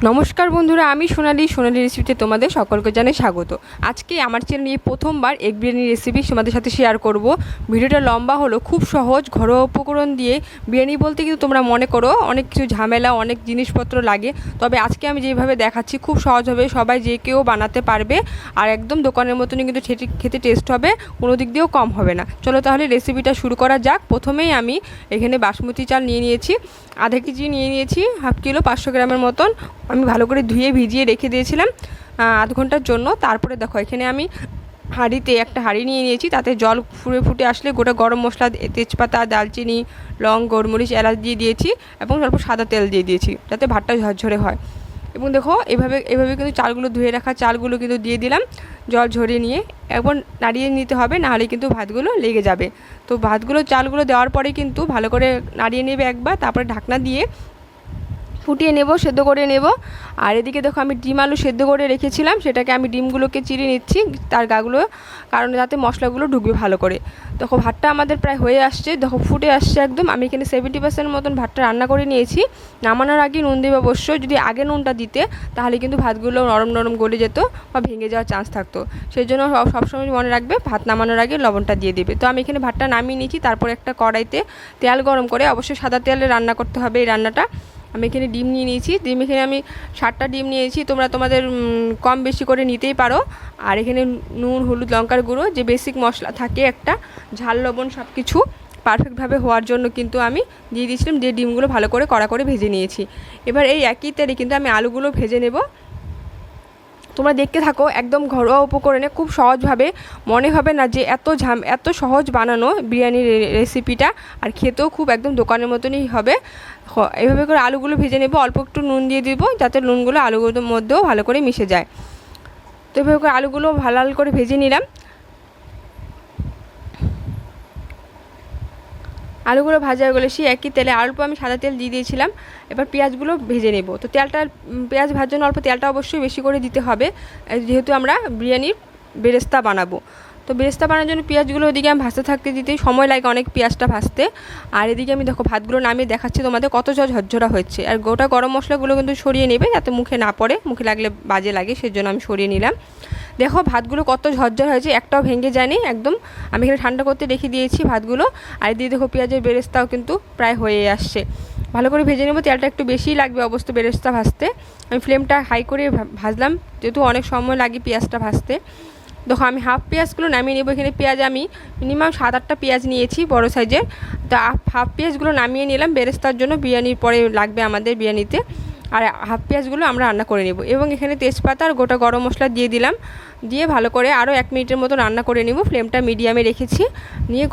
নমস্কার বন্ধুরা, আমি সোনালি রেসিপিতে তোমাদের সকলকে জানাই স্বাগত। আজকে আমার চ্যানেলে প্রথমবার এগ বিরিয়ানি রেসিপি তোমাদের সাথে শেয়ার করব। ভিডিওটা লম্বা হলো, খুব সহজ ঘরোয়া উপকরণ দিয়ে বিরিয়ানি বলতে কিন্তু তোমরা মনে করো অনেক কিছু ঝামেলা, অনেক জিনিসপত্র লাগে। তবে আজকে আমি যেভাবে দেখাচ্ছি খুব সহজভাবে সবাই যে কেউ বানাতে পারবে, আর একদম দোকানের মতনই কিন্তু খেতে টেস্ট হবে, কোনো দিক দিয়েও কম হবে না। চলো তাহলে রেসিপিটা শুরু করা যাক। প্রথমেই আমি এখানে বাসমতি চাল নিয়ে নিয়েছি, আধা কেজি নিয়ে নিয়েছি, হাফ কিলো 500 গ্রামের মতন। আমি ভালো করে ধুয়ে ভিজিয়ে রেখে দিয়েছিলাম আধ ঘন্টার জন্য। তারপরে দেখো এখানে আমি একটা হাঁড়ি নিয়ে নিয়েছি, তাতে জল ফুটে আসলে গোটা গরম মশলা, তেজপাতা, দালচিনি, লং, গোলমরিচ, এলাচ দিয়ে দিয়েছি এবং অল্প সাদা তেল দিয়ে দিয়েছি যাতে ভাতটা ঝরঝরে হয়। এবং দেখো এভাবে কিন্তু চালগুলো ধুয়ে রাখা চালগুলো কিন্তু দিয়ে দিলাম, জল ঝরিয়ে নিয়ে একবার নাড়িয়ে নিতে হবে, নাহলে কিন্তু ভাতগুলো লেগে যাবে। তো চালগুলো দেওয়ার পরে কিন্তু ভালো করে নাড়িয়ে নেবে একবার, তারপরে ঢাকনা দিয়ে ফুটিয়ে নেব, সেদ্ধ করে নেব। আর এদিকে দেখো আমি ডিম আলু সেদ্ধ করে রেখেছিলাম, সেটাকে আমি ডিমগুলোকে চিড়ে নিচ্ছি তার গাগুলো, কারণ যাতে মশলাগুলো ঢুকবে ভালো করে। দেখো ভাতটা আমাদের প্রায় হয়ে আসছে, দেখো ফুটে আসছে একদম। আমি এখানে 70% মতন ভাতটা রান্না করে নিয়েছি। নামানোর আগে নুন দেবে অবশ্যই, যদি আগে নুনটা দিতে তাহলে কিন্তু ভাতগুলো নরম নরম গলে যেত বা ভেঙে যাওয়ার চান্স থাকতো। সেই জন্য সবসময় মনে রাখবে ভাত নামানোর আগে লবণটা দিয়ে দেবে। তো আমি এখানে ভাতটা নামিয়ে নিয়েছি, তারপর একটা কড়াইতে তেল গরম করে, অবশ্যই সাদা তেলে রান্না করতে হবে এই রান্নাটা। আমি এখানে ডিম নিয়ে নিয়েছি, এখানে আমি 7টা ডিম নিয়েছি, তোমরা তোমাদের কম বেশি করে নিতেই পারো। আর এখানে নুন, হলুদ, লঙ্কার গুঁড়ো, যে বেসিক মশলা থাকে একটা, ঝাল, লবণ সব কিছু পারফেক্টভাবে হওয়ার জন্য কিন্তু আমি দিয়ে দিয়েছিলাম, যে ডিমগুলো ভালো করে কড়া করে ভেজে নিয়েছি। এবার এই একই তেলে কিন্তু আমি আলুগুলো ভেজে নেব। তোমরা দেখতে থাকো, একদম ঘরোয়া উপকরণে খুব সহজভাবে, মনে হবে না যে এত সহজ বানানো বিরিয়ানির রেসিপিটা, আর খেতেও খুব একদম দোকানের মতনই হবে। এইভাবে করে আলুগুলো ভেজে নেব, অল্প একটু নুন দিয়ে দিব যাতে নুনগুলো আলুগুলোর মধ্যেও ভালো করে মিশে যায়। তো এইভাবে করে আলুগুলো ভালো করে ভেজে নিলাম। আলুগুলো ভাজা হয়ে গেলে সেই একই তেলে অল্প আমি সাদা তেল দিয়ে দিয়েছিলাম। এবার পেঁয়াজগুলো ভেজে নেব। তো পেঁয়াজ ভাজার জন্য অল্প তেলটা অবশ্যই বেশি করে দিতে হবে, যেহেতু আমরা বিরিয়ানির বেরেস্তা বানাবো। তো বেরেস্তা বানানোর জন্য পেঁয়াজগুলো ওদিকে আমি ভাজতে থাকতে দিতে সময় লাগে অনেক পেঁয়াজটা ভাজতে। আর এদিকে আমি দেখো ভাতগুলো নামিয়ে দেখাচ্ছি তোমাদের কত ঝরঝরা হচ্ছে। আর গোটা গরম মশলাগুলো কিন্তু সরিয়ে নেবে যাতে মুখে না পড়ে, মুখে লাগলে বাজে লাগে, সেজন্য আমি সরিয়ে নিলাম। দেখো ভাতগুলো কত ঝরঝর হয়েছে, একটাও ভেঙে যায়নি একদম। আমি এখানে ঠান্ডা করতে রেখে দিয়েছি ভাতগুলো। আর দিয়ে দেখো পেঁয়াজের বেরেস্তাও কিন্তু প্রায় হয়ে আসছে। ভালো করে ভেজে নেব, তেলটা একটু বেশিই লাগবে অবশ্য বেরেস্তা ভাজতে। আমি ফ্লেমটা হাই করে ভাজলাম, যেহেতু অনেক সময় লাগে পেঁয়াজটা ভাজতে। দেখো আমি হাফ পেঁয়াজগুলো নামিয়ে নেবো। এখানে পেঁয়াজ আমি মিনিমাম 7-8টা পেঁয়াজ নিয়েছি বড় সাইজের। তো হাফ পেঁয়াজগুলো নামিয়ে নিলাম, বেরেস্তার জন্য বিরিয়ানির পরে লাগবে আমাদের বিরিয়ানিতে। আর হাফ পেঁয়াজগুলো আমরা রান্না করে নেব। এবং এখানে তেজপাতা আর গোটা গরম মশলা দিয়ে দিলাম, দিয়ে ভালো করে আরও 1 মিনিটের মতো রান্না করে নেব। ফ্লেমটা মিডিয়ামে রেখেছি। নিয়ে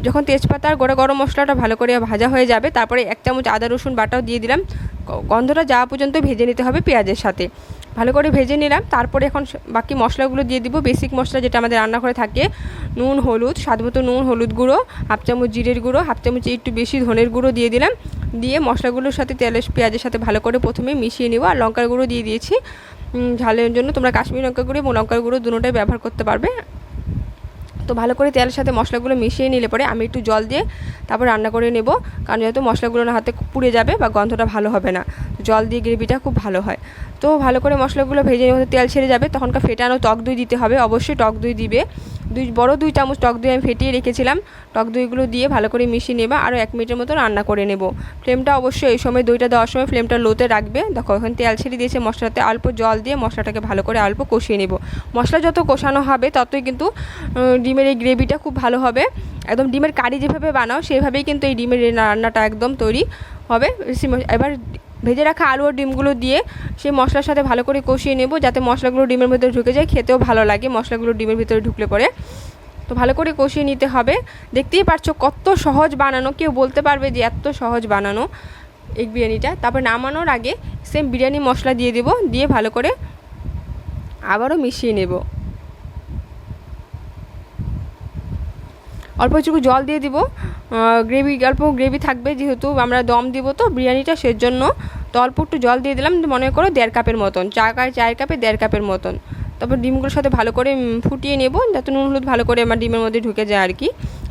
যখন তেজপাতা আর গোটা গরম মশলাটা ভালো করে ভাজা হয়ে যাবে, তারপরে 1 চামচ আদা রসুন বাটাও দিয়ে দিলাম। গন্ধটা যাওয়া পর্যন্ত ভেজে নিতে হবে পেঁয়াজের সাথে। ভালো করে ভেজে নিলাম। তারপরে এখন বাকি মশলাগুলো দিয়ে দিব, বেসিক মশলা যেটা আমাদের রান্নাঘরে থাকে। নুন, হলুদ, স্বাদমতো নুন, হলুদ গুঁড়ো, হাফ চামচ জিরের গুঁড়ো, হাফ চামচ একটু বেশি ধনের গুঁড়ো দিয়ে দিলাম। দিয়ে মশলাগুলোর সাথে পেঁয়াজের সাথে ভালো করে প্রথমে মিশিয়ে নেব। আর লঙ্কার গুঁড়ো দিয়ে দিয়েছি ঝালের জন্য, তোমরা কাশ্মীরি লঙ্কা গুঁড়ো এবং লঙ্কার গুঁড়ো দুটোটাই ব্যবহার করতে পারবে। তো ভালো করে তেলের সাথে মশলাগুলো মিশিয়ে নিলে পরে আমি একটু জল দিয়ে তারপর রান্না করে নেব, কারণ যেহেতু মশলাগুলো না হাতে পুড়ে যাবে বা গন্ধটা ভালো হবে না। জল দিয়ে গ্রেভিটা খুব ভালো হয়। তো ভালো করে মশলাগুলো ভেজে নিয়ে তেল ছেড়ে যাবে, তখনকার ফেটানো টক দই দিতে হবে, অবশ্যই টক দই দিবে। 2 চামচ টক দই আমি ফেটিয়ে রেখেছিলাম, টক দইগুলো দিয়ে ভালো করে মিশিয়ে নেবা। আরও 1 মিনিটের মতো রান্না করে নেব। ফ্লেমটা অবশ্যই এই সময় দইটা দেওয়ার সময় ফ্লেমটা লোতে রাখবে। দেখো এখন তেল ছেড়ে দিয়েছে, মশলাতে অল্প জল দিয়ে মশলাটাকে ভালো করে অল্প কষিয়ে নেব। মশলা যত কষানো হবে ততই কিন্তু ডিমের এই গ্রেভিটা খুব ভালো হবে। একদম ডিমের কারি যেভাবে বানাও সেভাবেই কিন্তু এই ডিমের রান্নাটা একদম তৈরি হবে। এবার ভেজে রাখা আলু আর ডিমগুলো দিয়ে সেই মশলার সাথে ভালো করে কষিয়ে নেব, যাতে মশলাগুলো ডিমের ভিতরে ঢুকে যায়, খেতেও ভালো লাগে মশলাগুলো ডিমের ভিতরে ঢুকলে পরে। তো ভালো করে কষিয়ে নিতে হবে। দেখতেই পারছো কত সহজ বানানো, কেউ বলতে পারবে যে এত সহজ বানানো এগ বিরিয়ানিটা। তারপর নামানোর আগে সেম বিরিয়ানি মশলা দিয়ে দেব, দিয়ে ভালো করে আবারও মিশিয়ে নেব। অল্প একটু জল দিয়ে দিব, অল্প গ্রেভি থাকবে যেহেতু আমরা দম দিব তো বিরিয়ানিটা, সেজন্য তো অল্প একটু জল দিয়ে দিলাম, মনে করো 1.5 কাপের মতন, চায়ের কাপে 1.5 কাপের মতন। তারপর ডিমগুলোর সাথে ভালো করে ফুটিয়ে নেব, যাতে নুন হলুদ ভালো করে আমার ডিমের মধ্যে ঢুকে যায় আর কি,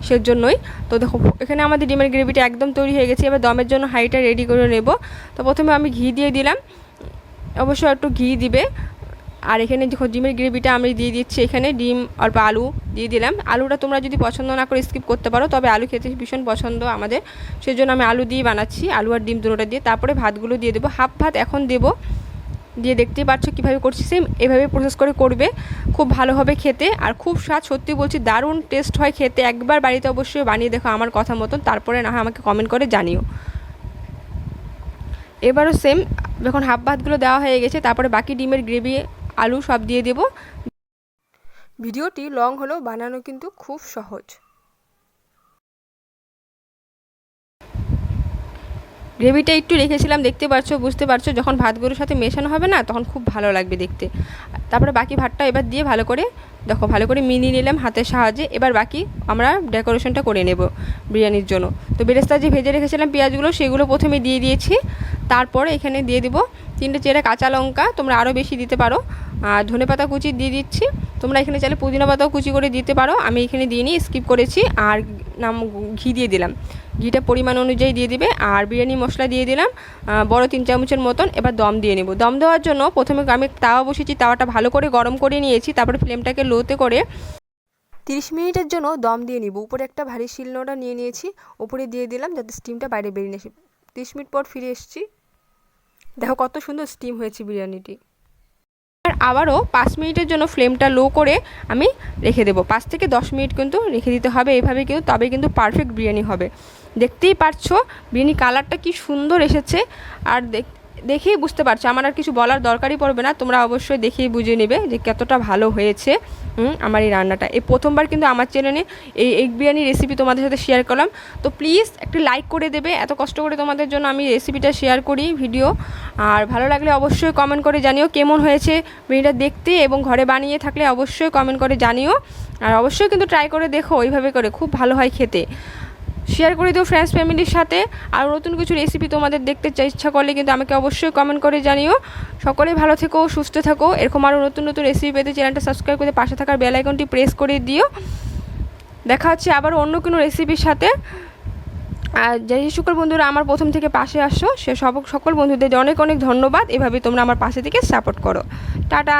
সেজন্যই। তো দেখো এখানে আমাদের ডিমের গ্রেভিটা একদম তৈরি হয়ে গেছে। এবার দমের জন্য হাঁড়িটা রেডি করে নেব। তো প্রথমে আমি ঘি দিয়ে দিলাম, অবশ্যই একটু ঘি দিবে। আর এখানে দেখো ডিমের গ্রেভিটা আমি দিয়ে দিচ্ছি, এখানে ডিম অল্প আলু দিয়ে দিলাম। আলুটা তোমরা যদি পছন্দ না করে স্কিপ করতে পারো, তবে আলু খেতে ভীষণ পছন্দ আমাদের, সেজন্য আমি আলু দিয়ে বানাচ্ছি, আলু আর ডিম দুটোটা দিয়ে। তারপরে ভাতগুলো দিয়ে দেবো, হাফ ভাত এখন দেবো, দিয়ে দেখতেই পাচ্ছ কীভাবে করছি, সেম এভাবে প্রসেস করে করবে, খুব ভালো হবে খেতে আর খুব স্বাদ, সত্যি বলছি দারুণ টেস্ট হয় খেতে। একবার বাড়িতে অবশ্যই বানিয়ে দেখো আমার কথা মতন, তারপরে না হয় আমাকে কমেন্ট করে জানিও। এবারও সেম, যখন হাফ ভাতগুলো দেওয়া হয়ে গেছে, তারপরে বাকি ডিমের গ্রেভি আলু সব দিয়ে দেব। ভিডিওটি লং হলেও বানানো কিন্তু খুব সহজ। গ্রেভিটা একটু রেখেছিলাম, দেখতে পাচ্ছ, বুঝতে পারছো, যখন ভাতগুলোর সাথে মেশানো হবে না তখন খুব ভালো লাগবে দেখতে। তারপরে বাকি ভাতটা এবার দিয়ে ভালো করে দেখো, ভালো করে মিলিয়ে নিলাম হাতের সাহায্যে। এবার বাকি আমরা ডেকোরেশনটা করে নেব বিরিয়ানির জন্য। তো বেরেস্তা যে ভেজে রেখেছিলাম পেঁয়াজগুলো, সেগুলো প্রথমে দিয়ে দিয়েছি। তারপরে এখানে দিয়ে দিব 3টে চেরা কাঁচা লঙ্কা, তোমরা আরও বেশি দিতে পারো। আর ধনেপাতা কুচি দিয়ে দিচ্ছি, তোমরা এখানে চাইলে পুদিনা পাতাও কুচি করে দিতে পারো, আমি এখানে দিইনি, স্কিপ করেছি। আর ঘি দিয়ে দিলাম, ঘিটা পরিমাণ অনুযায়ী দিয়ে দিবে। আর বিরিয়ানি মশলা দিয়ে দিলাম বড় 3 চামচের মতন। এবার দম দিয়ে নেব। দম দেওয়ার জন্য প্রথমে আমি তাওয়া বসিয়েছি, তাওয়াটা ভালো করে গরম করে নিয়েছি। তারপরে ফ্লেমটাকে লোতে করে 30 মিনিটের জন্য দম দিয়ে নিব। উপরে একটা ভারী শিলনোড়া নিয়ে নিয়েছি, উপরে দিয়ে দিলাম যাতে স্টিমটা বাইরে বেরিয়ে আসে। 30 মিনিট পর ফিরে এসেছি, দেখো কত সুন্দর স্টিম হয়েছে বিরিয়ানিটি। আর আবারও 5 মিনিটের জন্য ফ্লেমটা লো করে আমি রেখে দেবো। 5 থেকে 10 মিনিট কিন্তু রেখে দিতে হবে এভাবে, কিন্তু তবে কিন্তু পারফেক্ট বিরিয়ানি হবে। দেখতেই পারছো বিরিয়ানি কালারটা কি সুন্দর এসেছে, আর দেখেই বুঝতে পারছো, আমার আর কিছু বলার দরকারই পড়বে না, তোমরা অবশ্যই দেখেই বুঝে নেবে যে কতটা ভালো হয়েছে আমার এই রান্নাটা। এই প্রথমবার কিন্তু আমার চ্যানেলে এই এগ বিরিয়ানি রেসিপি তোমাদের সাথে শেয়ার করলাম। তো প্লিজ একটু লাইক করে দেবে, এত কষ্ট করে তোমাদের জন্য আমি রেসিপিটা শেয়ার করি ভিডিও। আর ভালো লাগলে অবশ্যই কমেন্ট করে জানিও কেমন হয়েছে বিরিয়ানিটা দেখতে, এবং ঘরে বানিয়ে থাকলে অবশ্যই কমেন্ট করে জানিও। আর অবশ্যই কিন্তু ট্রাই করে দেখো, ওইভাবে করে খুব ভালো হয় খেতে। শেয়ার করে দিও ফ্রেন্ডস ফ্যামিলির সাথে। আর নতুন কিছু রেসিপি তোমাদের দেখতে ইচ্ছা করলে কিন্তু আমাকে অবশ্যই কমেন্ট করে জানিও। সকলেই ভালো থেকো, সুস্থ থাকো। এরকম আরও নতুন নতুন রেসিপি পেতে চ্যানেলটা সাবস্ক্রাইব করে পাশে থাকার বেল আইকনটি প্রেস করে দিও। দেখা হচ্ছে আবার অন্য কোনো রেসিপির সাথে। আর যে সকল বন্ধুরা আমার প্রথম থেকে পাশে আসো, সে সকল বন্ধুদের অনেক অনেক ধন্যবাদ। এভাবে তোমরা আমার পাশে থেকে সাপোর্ট করো। টাটা।